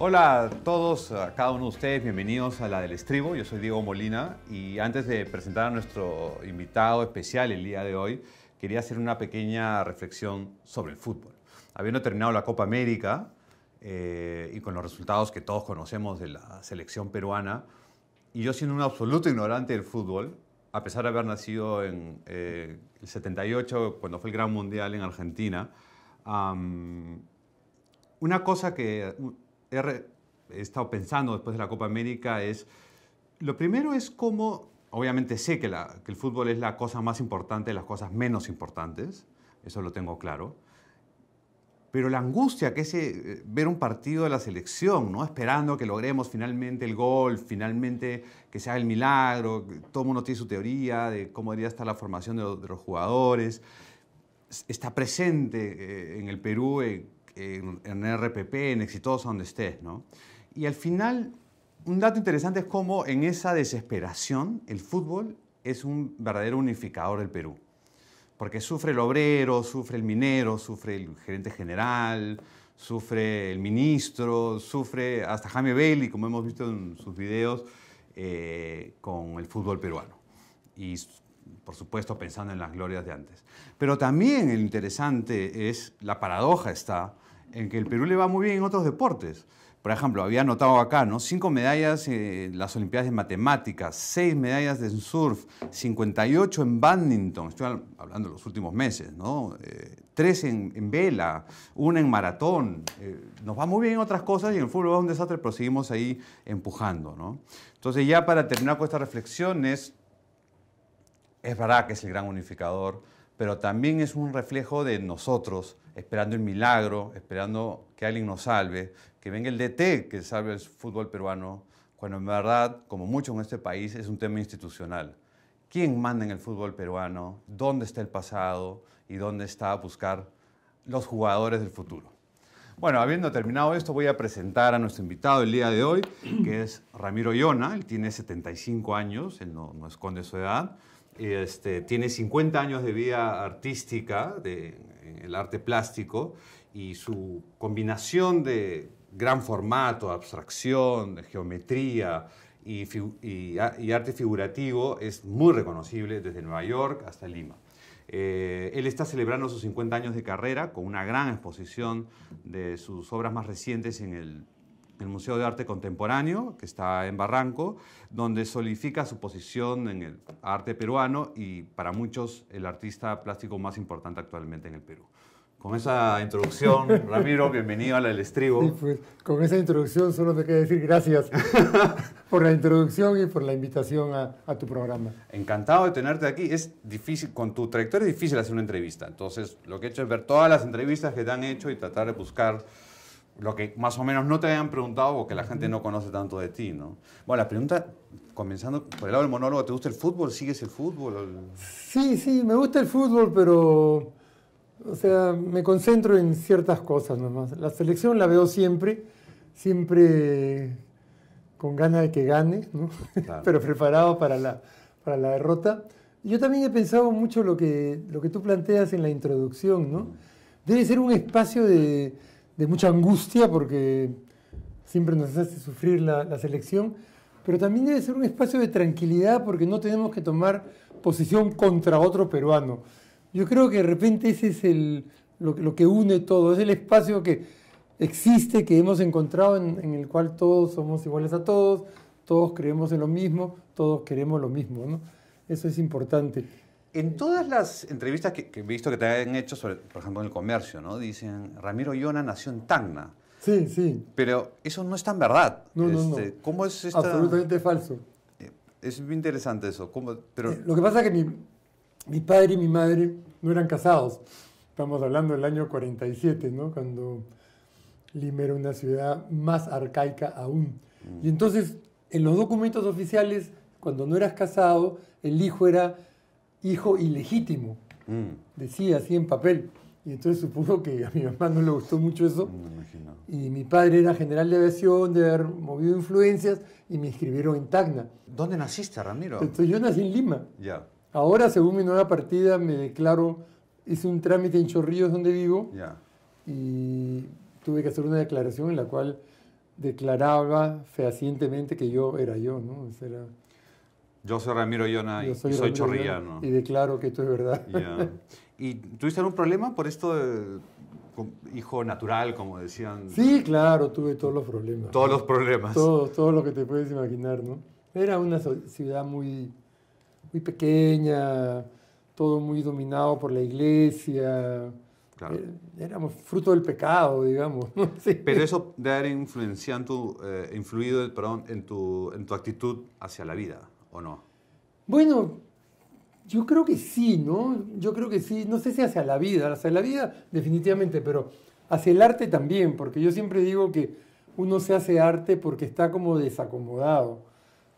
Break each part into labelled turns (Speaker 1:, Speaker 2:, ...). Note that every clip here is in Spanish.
Speaker 1: Hola a todos, a cada uno de ustedes, bienvenidos a La del Estribo. Yo soy Diego Molina y antes de presentar a nuestro invitado especial el día de hoy, quería hacer una pequeña reflexión sobre el fútbol. Habiendo terminado la Copa América y con los resultados que todos conocemos de la selección peruana, y yo siendo un absoluto ignorante del fútbol, a pesar de haber nacido en el 78, cuando fue el Gran Mundial en Argentina, una cosa que he estado pensando después de la Copa América es, lo primero es cómo, obviamente sé que el fútbol es la cosa más importante de las cosas menos importantes, eso lo tengo claro, pero la angustia que es ver un partido de la selección, ¿no? Esperando que logremos finalmente el gol, finalmente que se haga el milagro, todo el mundo tiene su teoría de cómo debería estar la formación de los jugadores, está presente en el Perú, en RPP, en Exitosa, donde estés, ¿no? Y al final, un dato interesante es cómo en esa desesperación el fútbol es un verdadero unificador del Perú. Porque sufre el obrero, sufre el minero, sufre el gerente general, sufre el ministro, sufre hasta Jaime Bailey, como hemos visto en sus videos, con el fútbol peruano. Y, por supuesto, pensando en las glorias de antes. Pero también lo interesante es, la paradoja está, en que el Perú le va muy bien en otros deportes. Por ejemplo, había anotado acá, ¿no? 5 medallas en las Olimpiadas de Matemáticas, 6 medallas en surf, 58 en bádminton, estoy hablando de los últimos meses, ¿no? 3 en vela, 1 en maratón. Nos va muy bien en otras cosas y en el fútbol va un desastre, pero seguimos ahí empujando, ¿no? Entonces, ya para terminar con esta reflexión, es verdad que es el gran unificador, pero también es un reflejo de nosotros, esperando el milagro, esperando que alguien nos salve, que venga el DT que salve el fútbol peruano, cuando en verdad, como mucho en este país, es un tema institucional. ¿Quién manda en el fútbol peruano? ¿Dónde está el pasado? ¿Y dónde está buscar los jugadores del futuro? Bueno, habiendo terminado esto, voy a presentar a nuestro invitado el día de hoy, que es Ramiro Yona. Él tiene 75 años, él no esconde su edad. Tiene 50 años de vida artística, en el arte plástico, y su combinación de gran formato, abstracción, de geometría y arte figurativo es muy reconocible desde Nueva York hasta Lima. Él está celebrando sus 50 años de carrera con una gran exposición de sus obras más recientes en el Museo de Arte Contemporáneo, que está en Barranco, donde solidifica su posición en el arte peruano y para muchos el artista plástico más importante actualmente en el Perú. Con esa introducción, Ramiro, bienvenido a La del Estribo.
Speaker 2: Sí, pues con esa introducción solo te queda decir gracias por la introducción y por la invitación a tu programa.
Speaker 1: Encantado de tenerte aquí. Es difícil, con tu trayectoria es difícil hacer una entrevista. Entonces, lo que he hecho es ver todas las entrevistas que te han hecho y tratar de buscar lo que más o menos no te hayan preguntado o que la gente no conoce tanto de ti, ¿no? Bueno, la pregunta, comenzando por el lado del monólogo, ¿te gusta el fútbol? ¿Sigues el fútbol?
Speaker 2: Sí, me gusta el fútbol, pero, o sea, me concentro en ciertas cosas nomás. La selección la veo siempre con ganas de que gane, ¿no? Claro. Pero preparado para la derrota. Yo también he pensado mucho lo que tú planteas en la introducción, ¿no? Debe ser un espacio de mucha angustia porque siempre nos hace sufrir la selección, pero también debe ser un espacio de tranquilidad porque no tenemos que tomar posición contra otro peruano. Yo creo que de repente ese es lo que une todo, es el espacio que existe, que hemos encontrado en el cual todos somos iguales a todos creemos en lo mismo, todos queremos lo mismo, ¿no? Eso es importante.
Speaker 1: En todas las entrevistas que he visto que te han hecho, por ejemplo, en El Comercio, ¿no? Dicen, Ramiro Yona nació en Tacna.
Speaker 2: Sí.
Speaker 1: Pero eso no es tan verdad.
Speaker 2: No.
Speaker 1: ¿Cómo es esta...?
Speaker 2: Absolutamente falso.
Speaker 1: Es muy interesante eso. Pero...
Speaker 2: Lo que pasa es que mi padre y mi madre no eran casados. Estamos hablando del año 47, ¿no? Cuando Lima era una ciudad más arcaica aún. Y entonces, en los documentos oficiales, cuando no eras casado, el hijo era hijo ilegítimo. Decía así en papel. Y entonces supongo que a mi mamá no le gustó mucho eso.
Speaker 1: Me imagino.
Speaker 2: Y mi padre era general de aviación, de haber movido influencias, y me inscribieron en Tacna.
Speaker 1: ¿Dónde naciste, Ramiro?
Speaker 2: Entonces yo nací en Lima.
Speaker 1: Ya.
Speaker 2: Ahora, según mi nueva partida, me declaro, hice un trámite en Chorrillos, donde vivo,
Speaker 1: Ya.
Speaker 2: y tuve que hacer una declaración en la cual declaraba fehacientemente que yo era yo, ¿no?
Speaker 1: Yo soy Ramiro Llona y soy
Speaker 2: Ramiro
Speaker 1: chorrillano.
Speaker 2: Y declaro que esto es verdad.
Speaker 1: Yeah. ¿Y tuviste algún problema por esto de hijo natural, como decían?
Speaker 2: Sí, claro, tuve todos los problemas.
Speaker 1: Todos los problemas.
Speaker 2: Todo lo que te puedes imaginar, ¿no? Era una ciudad muy pequeña, todo muy dominado por la iglesia.
Speaker 1: Claro.
Speaker 2: Éramos fruto del pecado, digamos. ¿No? Sí.
Speaker 1: Pero eso debe haber influido en tu actitud hacia la vida, ¿o no?
Speaker 2: Bueno, yo creo que sí, ¿no? Yo creo que sí. No sé si hacia la vida definitivamente, pero hacia el arte también, porque yo siempre digo que uno se hace arte porque está como desacomodado.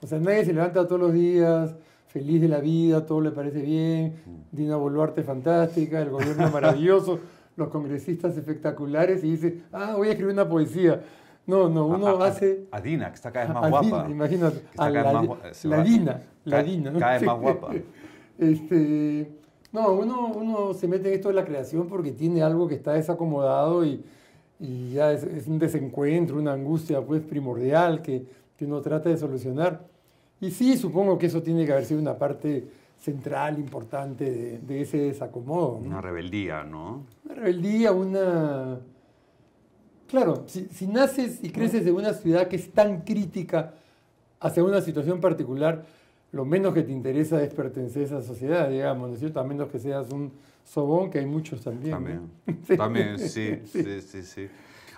Speaker 2: O sea, nadie se levanta todos los días feliz de la vida, todo le parece bien, Dina Boluarte fantástica, el gobierno maravilloso, los congresistas espectaculares, y dice, voy a escribir una poesía. No, uno hace...
Speaker 1: A Dina, que está cada vez más guapa.
Speaker 2: Dina, imagínate, la Dina.
Speaker 1: Cada vez más guapa.
Speaker 2: No, uno se mete en esto de la creación porque tiene algo que está desacomodado y ya es un desencuentro, una angustia pues primordial que uno trata de solucionar. Y sí, supongo que eso tiene que haber sido una parte central, importante de ese desacomodo, ¿no?
Speaker 1: Una rebeldía, ¿no?
Speaker 2: Una rebeldía, Claro, si naces y creces en una ciudad que es tan crítica hacia una situación particular, lo menos que te interesa es pertenecer a esa sociedad, digamos, ¿no es cierto? A menos que seas un sobón, que hay muchos también.
Speaker 1: También,
Speaker 2: ¿no?
Speaker 1: Sí. También, sí.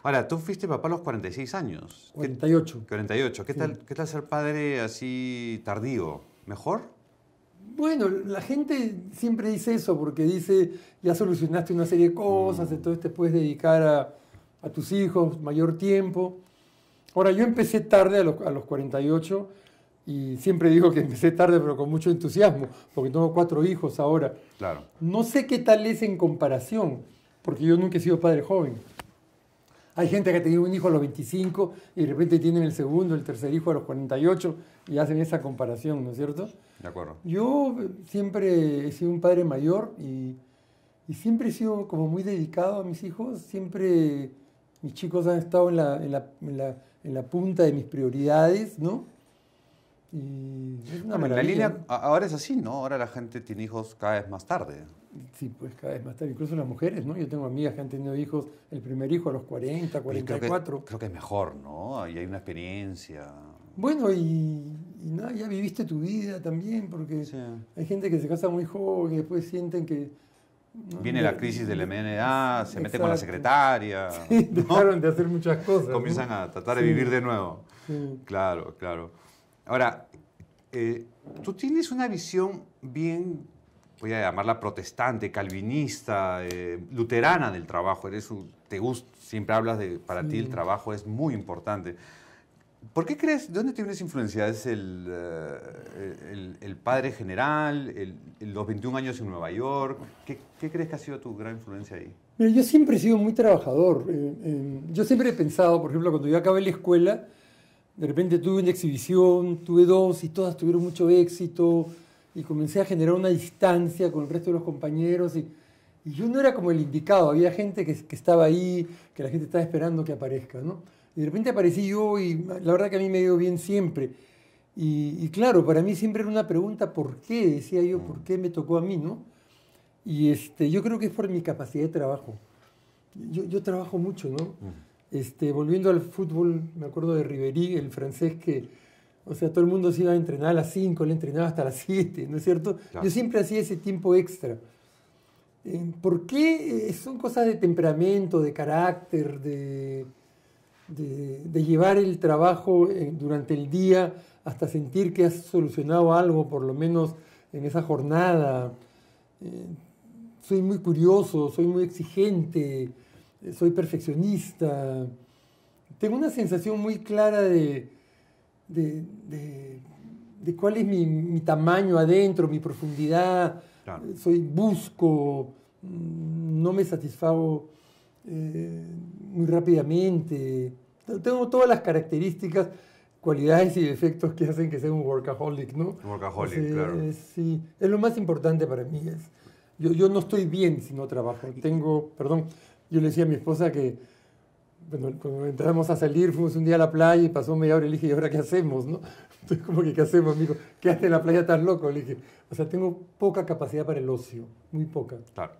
Speaker 1: Ahora, tú fuiste papá a los 46 años.
Speaker 2: 48.
Speaker 1: 48. ¿Qué
Speaker 2: Sí.
Speaker 1: tal ser padre así tardío? ¿Mejor?
Speaker 2: Bueno, la gente siempre dice eso porque dice, ya solucionaste una serie de cosas, entonces te puedes dedicar a tus hijos mayor tiempo. Ahora, yo empecé tarde a los 48 y siempre digo que empecé tarde pero con mucho entusiasmo, porque tengo 4 hijos ahora.
Speaker 1: Claro.
Speaker 2: No sé qué tal es en comparación, porque yo nunca he sido padre joven. Hay gente que ha tenido un hijo a los 25 y de repente tienen el segundo, el tercer hijo a los 48 y hacen esa comparación, ¿no es cierto?
Speaker 1: De acuerdo.
Speaker 2: Yo siempre he sido un padre mayor y siempre he sido como muy dedicado a mis hijos. Siempre mis chicos han estado en la punta de mis prioridades, ¿no? Y es una maravilla.
Speaker 1: La línea ahora es así, ¿no? Ahora la gente tiene hijos cada vez más tarde.
Speaker 2: Sí, pues cada vez más tarde. Incluso las mujeres, ¿no? Yo tengo amigas que han tenido hijos, el primer hijo a los 40, 44.
Speaker 1: Creo que es mejor, ¿no? Y hay una experiencia.
Speaker 2: Bueno, y nada, ya viviste tu vida también, porque
Speaker 1: Sí.
Speaker 2: hay gente que se casa muy joven y después sienten que... ¿no?
Speaker 1: Viene la crisis de la mediana edad, se mete con la secretaria.
Speaker 2: Sí,
Speaker 1: ¿no?
Speaker 2: dejaron de hacer muchas cosas.
Speaker 1: Comienzan a tratar de vivir de nuevo.
Speaker 2: Sí.
Speaker 1: Claro. Ahora, tú tienes una visión bien, voy a llamarla protestante, calvinista, luterana del trabajo. Siempre hablas de, para ti el trabajo es muy importante. ¿Por qué crees, de dónde tienes influencia? ¿Es el padre general, los 21 años en Nueva York? ¿Qué crees que ha sido tu gran influencia ahí?
Speaker 2: Mira, yo siempre he sido muy trabajador. Yo siempre he pensado, por ejemplo, cuando yo acabé la escuela, de repente tuve una exhibición, tuve 2 y todas tuvieron mucho éxito y comencé a generar una distancia con el resto de los compañeros y yo no era como el indicado, había gente que estaba ahí, que la gente estaba esperando que aparezca, ¿no? Y de repente aparecí yo y la verdad que a mí me ha ido bien siempre. Y claro, para mí siempre era una pregunta, ¿por qué? Decía yo, ¿por qué me tocó a mí, no? Y yo creo que es por mi capacidad de trabajo. Yo trabajo mucho, ¿no? Volviendo al fútbol, me acuerdo de Ribéry, el francés que, o sea, todo el mundo se iba a entrenar a las 5, él entrenaba hasta las 7, ¿no es cierto? Claro. Yo siempre hacía ese tiempo extra. ¿Por qué? Son cosas de temperamento, de carácter, de llevar el trabajo durante el día hasta sentir que has solucionado algo, por lo menos en esa jornada. Soy muy curioso, soy muy exigente, soy perfeccionista. Tengo una sensación muy clara de cuál es mi tamaño adentro, mi profundidad. Claro. Busco, no me satisfago muy rápidamente. Tengo todas las características, cualidades y defectos que hacen que sea un workaholic, ¿no?
Speaker 1: Workaholic, claro.
Speaker 2: Sí, es lo más importante para mí. Yo no estoy bien si no trabajo. Yo le decía a mi esposa que bueno, cuando entramos a salir, fuimos un día a la playa y pasó media hora y le dije, ¿y ahora qué hacemos, no? Entonces, como que, ¿qué hacemos, amigo? ¿Quedaste en la playa tan loco? Le dije, o sea, tengo poca capacidad para el ocio, muy poca.
Speaker 1: Claro.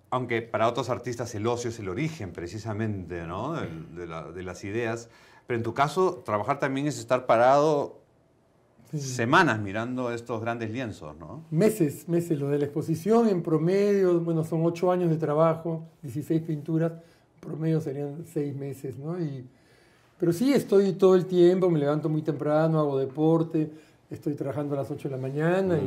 Speaker 1: Aunque para otros artistas el ocio es el origen, precisamente, ¿no? de las ideas. Pero en tu caso, trabajar también es estar parado semanas mirando estos grandes lienzos, ¿no?
Speaker 2: Meses. Lo de la exposición en promedio, bueno, son 8 años de trabajo, 16 pinturas, promedio serían 6 meses, ¿no? Pero sí, estoy todo el tiempo, me levanto muy temprano, hago deporte, estoy trabajando a las 8 de la mañana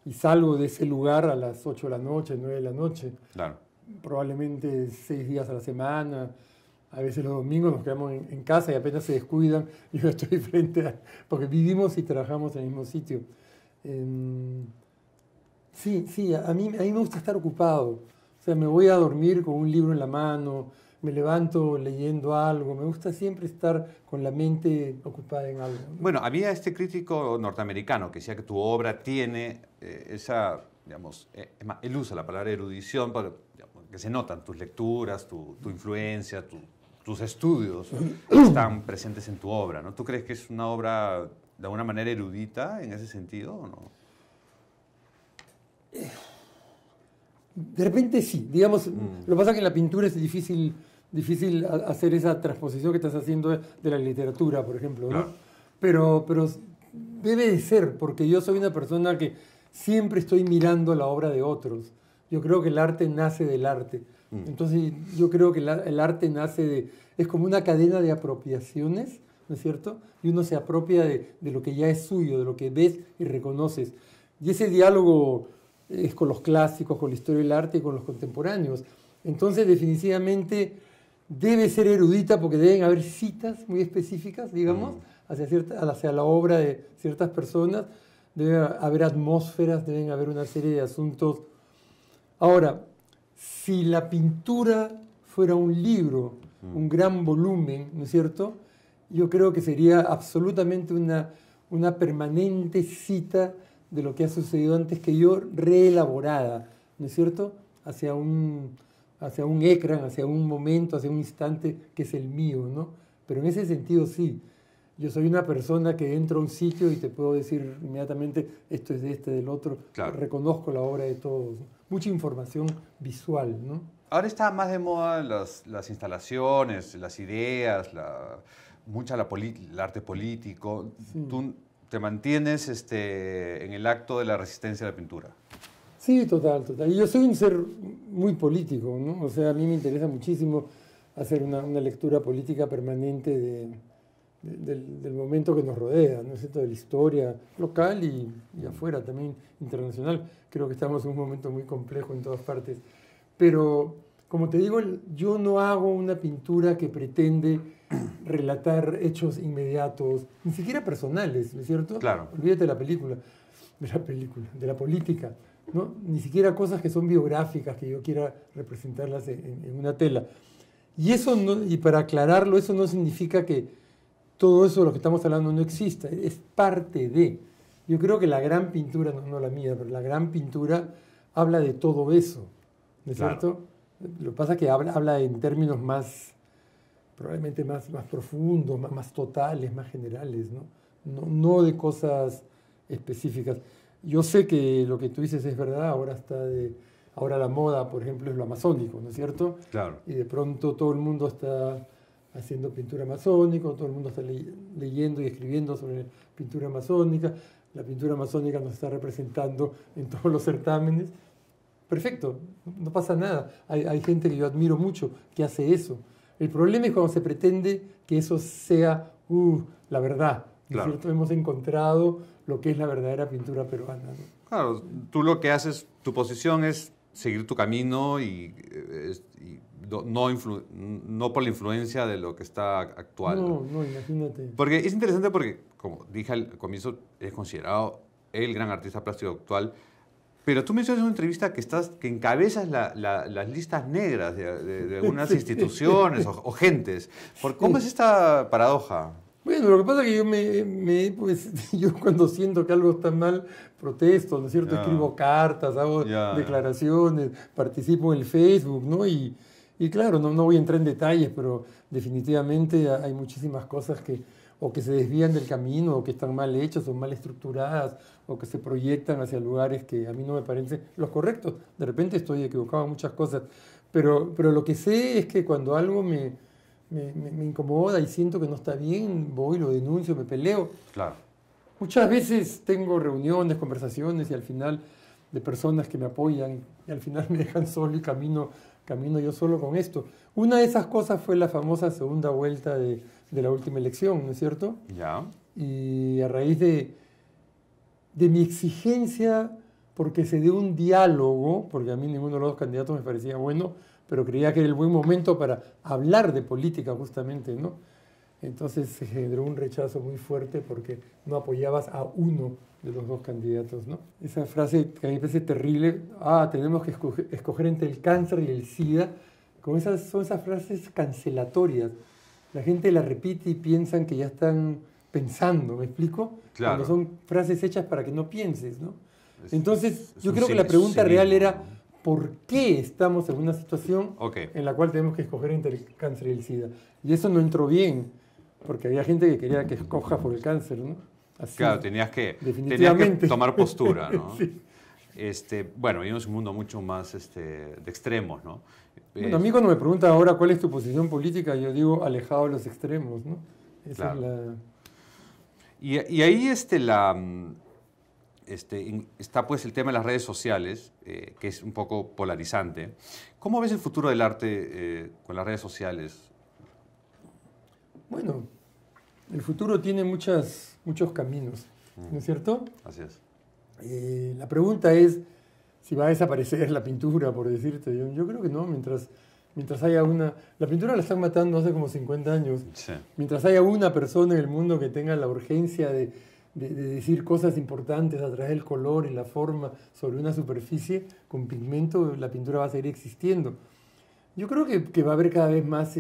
Speaker 2: y salgo de ese lugar a las 8 de la noche, 9 de la noche.
Speaker 1: Claro.
Speaker 2: Probablemente 6 días a la semana. A veces los domingos nos quedamos en casa y apenas se descuidan, yo estoy porque vivimos y trabajamos en el mismo sitio. Sí, a mí me gusta estar ocupado. O sea, me voy a dormir con un libro en la mano, me levanto leyendo algo, me gusta siempre estar con la mente ocupada en algo, ¿no?
Speaker 1: Bueno, había este crítico norteamericano que decía que tu obra tiene esa, digamos, él usa la palabra erudición, pero, digamos, que se notan tus lecturas, tu influencia, tus estudios están presentes en tu obra, ¿no? ¿Tú crees que es una obra de alguna manera erudita en ese sentido o no?
Speaker 2: De repente sí, digamos, lo que pasa es que en la pintura es difícil hacer esa transposición que estás haciendo de la literatura, por ejemplo, ¿no?
Speaker 1: Claro.
Speaker 2: Pero debe de ser, porque yo soy una persona que siempre estoy mirando la obra de otros. Yo creo que el arte nace del arte. Entonces yo creo que el arte nace es como una cadena de apropiaciones, ¿no es cierto? Y uno se apropia de lo que ya es suyo, de lo que ves y reconoces. Y ese diálogo es con los clásicos, con la historia del arte y con los contemporáneos. Entonces definitivamente debe ser erudita porque deben haber citas muy específicas, digamos, hacia la obra de ciertas personas. Debe haber atmósferas, deben haber una serie de asuntos. Ahora, si la pintura fuera un libro, un gran volumen, ¿no es cierto? Yo creo que sería absolutamente una permanente cita de lo que ha sucedido antes que yo, reelaborada, ¿no es cierto? Hacia un ecran, hacia un momento, hacia un instante que es el mío, ¿no? Pero en ese sentido sí. Yo soy una persona que entro a un sitio y te puedo decir inmediatamente esto es de este, del otro. Claro. Reconozco la obra de todos, ¿no? Mucha información visual, ¿no?
Speaker 1: Ahora está más de moda las instalaciones, las ideas, el arte político. Sí. ¿Tú te mantienes en el acto de la resistencia a la pintura?
Speaker 2: Sí, total. Y yo soy un ser muy político, ¿no? O sea, a mí me interesa muchísimo hacer una lectura política permanente del momento que nos rodea, ¿no es cierto? De la historia local y afuera, también internacional. Creo que estamos en un momento muy complejo en todas partes. Pero, como te digo, yo no hago una pintura que pretende relatar hechos inmediatos, ni siquiera personales, ¿no es cierto?
Speaker 1: Claro.
Speaker 2: Olvídate de la política, ¿no? Ni siquiera cosas que son biográficas, que yo quiera representarlas en una tela. Y para aclararlo, eso no significa que todo eso de lo que estamos hablando no exista, es parte de. Yo creo que la gran pintura, no la mía, pero la gran pintura habla de todo eso, ¿no es cierto? Lo que pasa es que habla en términos probablemente más profundos, más totales, más generales, ¿no? No de cosas específicas. Yo sé que lo que tú dices es verdad, ahora la moda, por ejemplo, es lo amazónico, ¿no es cierto?
Speaker 1: Claro.
Speaker 2: Y de pronto todo el mundo está haciendo pintura amazónica, todo el mundo está leyendo y escribiendo sobre pintura amazónica, la pintura amazónica nos está representando en todos los certámenes. Perfecto, no pasa nada. Hay gente que yo admiro mucho que hace eso. El problema es cuando se pretende que eso sea la verdad, ¿no es cierto? Hemos encontrado lo que es la verdadera pintura peruana, ¿no?
Speaker 1: Claro, tú lo que haces, tu posición es seguir tu camino y no por la influencia de lo que está actual.
Speaker 2: No, imagínate.
Speaker 1: Porque es interesante porque, como dije al comienzo, es considerado el gran artista plástico actual, pero tú mencionas en una entrevista que encabezas las listas negras de algunas instituciones o gentes. ¿Cómo es esta paradoja?
Speaker 2: Bueno, lo que pasa es que yo cuando siento que algo está mal, protesto, ¿no es cierto? Escribo cartas, hago declaraciones, participo en el Facebook, ¿no? Y Y claro, no voy a entrar en detalles, pero definitivamente hay muchísimas cosas que o que se desvían del camino, o que están mal hechas, o mal estructuradas, o que se proyectan hacia lugares que a mí no me parecen los correctos. De repente estoy equivocado en muchas cosas, pero lo que sé es que cuando algo me incomoda y siento que no está bien, voy, lo denuncio, me peleo.
Speaker 1: Claro.
Speaker 2: Muchas veces tengo reuniones, conversaciones y al final de personas que me apoyan y al final me dejan solo y camino yo solo con esto. Una de esas cosas fue la famosa segunda vuelta de la última elección, ¿no es cierto?
Speaker 1: Ya.
Speaker 2: Y a raíz de mi exigencia porque se dé un diálogo, porque a mí ninguno de los dos candidatos me parecía bueno, pero creía que era el buen momento para hablar de política justamente, ¿no? Entonces se generó un rechazo muy fuerte porque no apoyabas a uno de los dos candidatos, ¿no? Esa frase que a mí me parece terrible, tenemos que escoger entre el cáncer y el SIDA, son esas frases cancelatorias. La gente la repite y piensan que ya están pensando, ¿me explico?
Speaker 1: Claro.
Speaker 2: Cuando son frases hechas para que no pienses, ¿no? Entonces, yo creo que la pregunta real era, ¿por qué estamos en una situación en la cual tenemos que escoger entre el cáncer y el SIDA? Y eso no entró bien, porque había gente que quería que escoja por el cáncer, ¿no?
Speaker 1: Así, claro, tenías que tomar postura, ¿no?
Speaker 2: Sí.
Speaker 1: Bueno, vivimos un mundo mucho más de extremos, ¿no?
Speaker 2: Bueno, a mí cuando me preguntan ahora cuál es tu posición política, yo digo alejado de los extremos, ¿no? Esa
Speaker 1: claro.
Speaker 2: es la...
Speaker 1: Y ahí está pues el tema de las redes sociales, que es un poco polarizante. ¿Cómo ves el futuro del arte con las redes sociales?
Speaker 2: Bueno, el futuro tiene muchos caminos, ¿no es cierto?
Speaker 1: Así es.
Speaker 2: La pregunta es si va a desaparecer la pintura, por decirte. Yo creo que no, mientras haya una... La pintura la están matando hace como 50 años.
Speaker 1: Sí.
Speaker 2: Mientras haya una persona en el mundo que tenga la urgencia de decir cosas importantes a través del color y la forma sobre una superficie con pigmento, la pintura va a seguir existiendo. Yo creo que va a haber cada vez más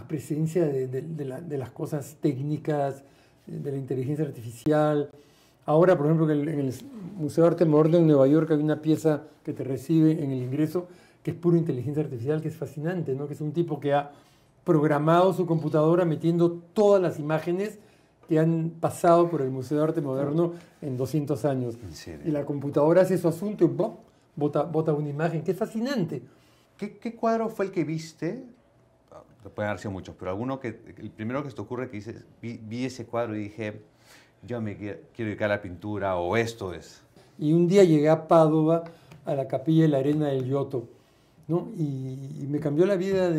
Speaker 2: presencia de las cosas técnicas, de la inteligencia artificial. Ahora, por ejemplo, en el Museo de Arte Moderno en Nueva York hay una pieza que te recibe en el ingreso que es pura inteligencia artificial, que es fascinante, ¿no? Que es un tipo que ha programado su computadora metiendo todas las imágenes que han pasado por el Museo de Arte Moderno en 200 años.
Speaker 1: ¿En serio?
Speaker 2: Y la computadora hace su asunto y bota una imagen, que es fascinante.
Speaker 1: ¿Qué cuadro fue el que viste? Pueden haber sido muchos, pero el primero que se te ocurre que dices, vi ese cuadro y dije, yo me quiero dedicar a la pintura, o esto es.
Speaker 2: Y un día llegué a Padova, a la Capilla de la Arena del Giotto, ¿no? Y me cambió la vida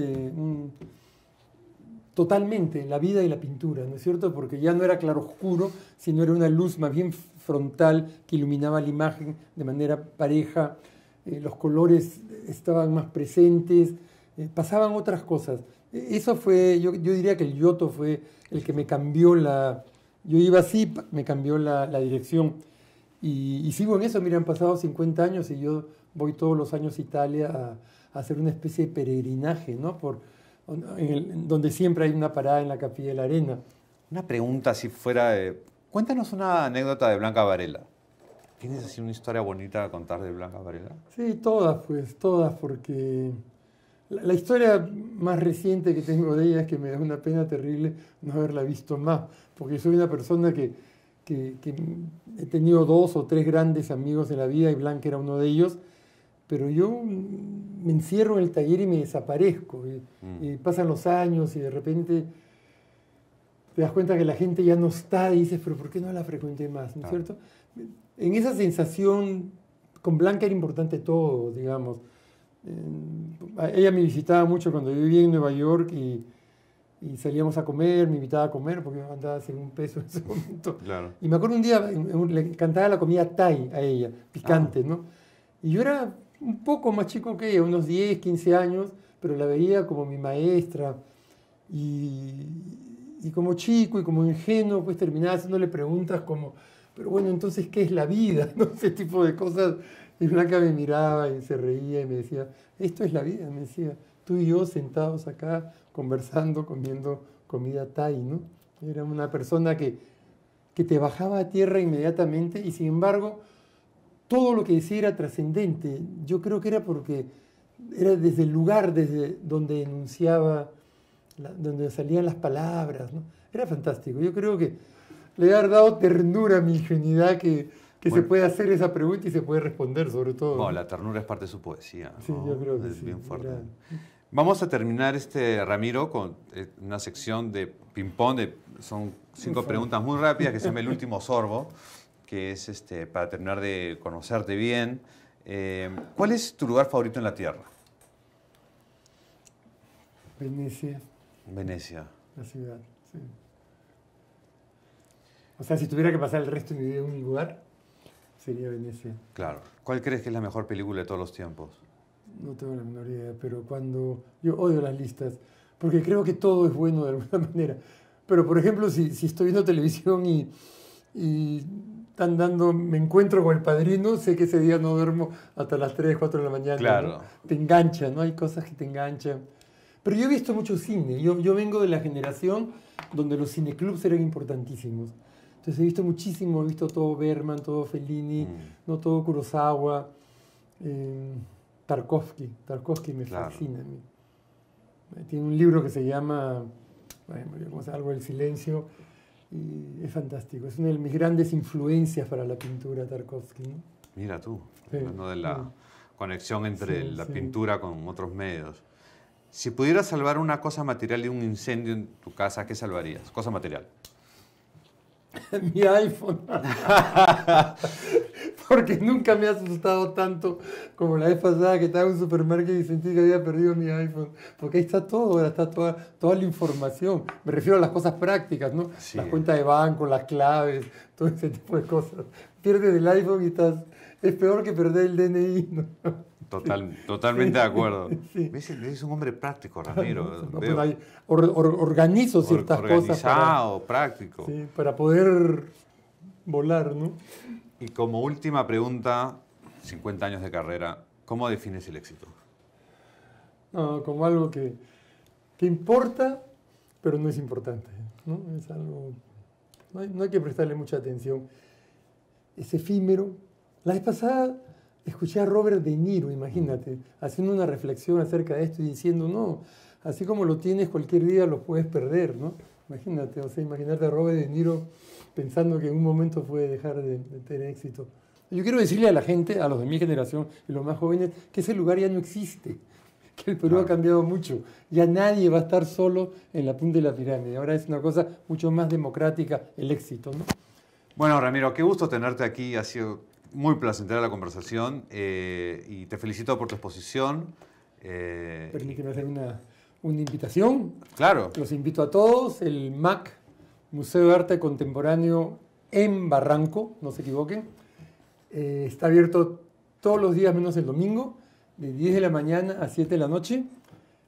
Speaker 2: totalmente, la vida y la pintura, ¿no es cierto? Porque ya no era claroscuro, sino era una luz más bien frontal que iluminaba la imagen de manera pareja, los colores estaban más presentes, pasaban otras cosas. Eso fue, yo diría que el Giotto fue el que me cambió yo iba así, me cambió la dirección. Y sigo en eso, mira, han pasado 50 años y yo voy todos los años a Italia a hacer una especie de peregrinaje, ¿no? Donde siempre hay una parada en la Capilla de la Arena.
Speaker 1: Una pregunta si fuera cuéntanos una anécdota de Blanca Varela. ¿Tienes así una historia bonita a contar de Blanca Varela?
Speaker 2: Sí, todas, porque la historia más reciente que tengo de ella es que me da una pena terrible no haberla visto más, porque soy una persona que he tenido 2 o 3 grandes amigos en la vida y Blanca era uno de ellos, pero yo me encierro en el taller y me desaparezco. Y pasan los años y de repente te das cuenta que la gente ya no está y dices, pero ¿por qué no la frecuenté más? ¿No es cierto? En esa sensación, con Blanca era importante todo, digamos. Ella me visitaba mucho cuando yo vivía en Nueva York y salíamos a comer, me invitaba a comer porque me mandaba sin un peso en ese momento.
Speaker 1: Claro.
Speaker 2: Y me acuerdo un día, le encantaba la comida Thai a ella, picante, ¿no? Y yo era un poco más chico que ella, unos 10, 15 años, pero la veía como mi maestra. Y como chico y como ingenuo, pues terminaba haciéndole preguntas como, pero bueno, entonces, ¿qué es la vida? ¿No? Ese tipo de cosas. Y Blanca me miraba y se reía y me decía, esto es la vida, me decía, tú y yo sentados acá, conversando, comiendo comida Thai, ¿no? Era una persona que te bajaba a tierra inmediatamente y sin embargo todo lo que decía era trascendente. Yo creo que era porque era desde el lugar desde donde enunciaba, donde salían las palabras, ¿no? Era fantástico. Yo creo que le ha dado ternura a mi ingenuidad que bueno, se puede hacer esa pregunta y se puede responder, sobre todo.
Speaker 1: No, la ternura es parte de su poesía, ¿no?
Speaker 2: Sí, yo creo que
Speaker 1: es
Speaker 2: sí.
Speaker 1: Bien fuerte. Vamos a terminar, Ramiro, con una sección de ping-pong. Son 5 preguntas muy rápidas que se llama El Último Sorbo, que es para terminar de conocerte bien. ¿Cuál es tu lugar favorito en la Tierra?
Speaker 2: Venecia.
Speaker 1: Venecia.
Speaker 2: La ciudad, sí. O sea, si tuviera que pasar el resto de mi vida en un lugar, sería Venecia.
Speaker 1: Claro. ¿Cuál crees que es la mejor película de todos los tiempos?
Speaker 2: No tengo la menor idea, pero yo odio las listas, porque creo que todo es bueno de alguna manera. Pero, por ejemplo, si estoy viendo televisión y me encuentro con El Padrino, sé que ese día no duermo hasta las 3, 4 de la mañana.
Speaker 1: Claro.
Speaker 2: ¿no? Te engancha, ¿no? Hay cosas que te enganchan. Pero yo he visto mucho cine. Yo vengo de la generación donde los cineclubs eran importantísimos. Entonces he visto muchísimo, he visto todo Bergman, todo Fellini, no todo Kurosawa, Tarkovsky me fascina a mí. Tiene un libro que se llama algo del silencio y es fantástico. Es una de mis grandes influencias para la pintura, Tarkovsky, ¿no?
Speaker 1: Mira tú,
Speaker 2: sí,
Speaker 1: hablando de la conexión entre la pintura con otros medios. Si pudieras salvar una cosa material de un incendio en tu casa, ¿qué salvarías? Cosa material.
Speaker 2: Mi iPhone. Porque nunca me ha asustado tanto como la vez pasada que estaba en un supermercado y sentí que había perdido mi iPhone. Porque ahí está todo, ahora está toda la información. Me refiero a las cosas prácticas, ¿no? Sí. Las cuentas de banco, las claves, todo ese tipo de cosas. Pierdes el iPhone y es peor que perder el DNI, ¿no?
Speaker 1: Totalmente de acuerdo. Sí. Es un hombre práctico, Ramiro.
Speaker 2: Organizo ciertas cosas.
Speaker 1: Organizado, práctico.
Speaker 2: Sí, para poder volar, ¿no?
Speaker 1: Y como última pregunta, 50 años de carrera, ¿cómo defines el éxito?
Speaker 2: No, como algo que importa, pero no es importante, ¿no? Es algo... No hay que prestarle mucha atención. Es efímero. La vez pasada escuché a Robert De Niro, imagínate, haciendo una reflexión acerca de esto y diciendo, no, así como lo tienes cualquier día lo puedes perder, ¿no? Imagínate, o sea, imagínate a Robert De Niro pensando que en un momento puede dejar de tener éxito. Yo quiero decirle a la gente, a los de mi generación y los más jóvenes, que ese lugar ya no existe, que el Perú ha cambiado mucho. Ya nadie va a estar solo en la punta de la pirámide. Ahora es una cosa mucho más democrática el éxito, ¿no?
Speaker 1: Bueno, Ramiro, qué gusto tenerte aquí. Ha sido muy placentera la conversación y te felicito por tu exposición.
Speaker 2: Permíteme hacer una invitación.
Speaker 1: Claro.
Speaker 2: Los invito a todos. El MAC, Museo de Arte Contemporáneo en Barranco, no se equivoquen. Está abierto todos los días menos el domingo, de 10 de la mañana a 7 de la noche.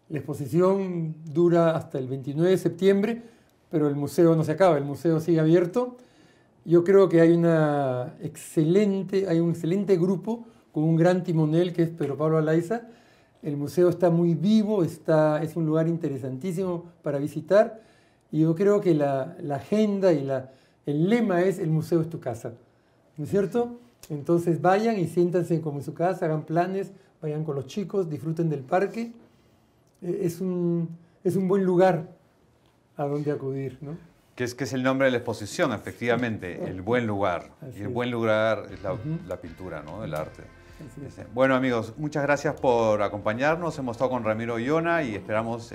Speaker 2: La exposición dura hasta el 29 de septiembre, pero el museo no se acaba, el museo sigue abierto. Yo creo que hay un excelente grupo con un gran timonel que es Pedro Pablo Alaiza. El museo está muy vivo, es un lugar interesantísimo para visitar. Y yo creo que la agenda y el lema es el museo es tu casa, ¿no es cierto? Entonces vayan y siéntanse como en su casa, hagan planes, vayan con los chicos, disfruten del parque. Es un buen lugar a donde acudir, ¿no?
Speaker 1: Que es el nombre de la exposición, efectivamente, el buen lugar.
Speaker 2: Así
Speaker 1: y el buen lugar es la pintura, ¿no? El arte. Bueno, amigos, muchas gracias por acompañarnos. Hemos estado con Ramiro Oyona y esperamos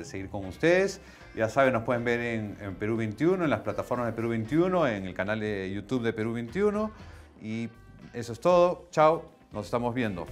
Speaker 1: seguir con ustedes. Ya saben, nos pueden ver en Perú 21, en las plataformas de Perú 21, en el canal de YouTube de Perú 21. Y eso es todo. Chao, nos estamos viendo.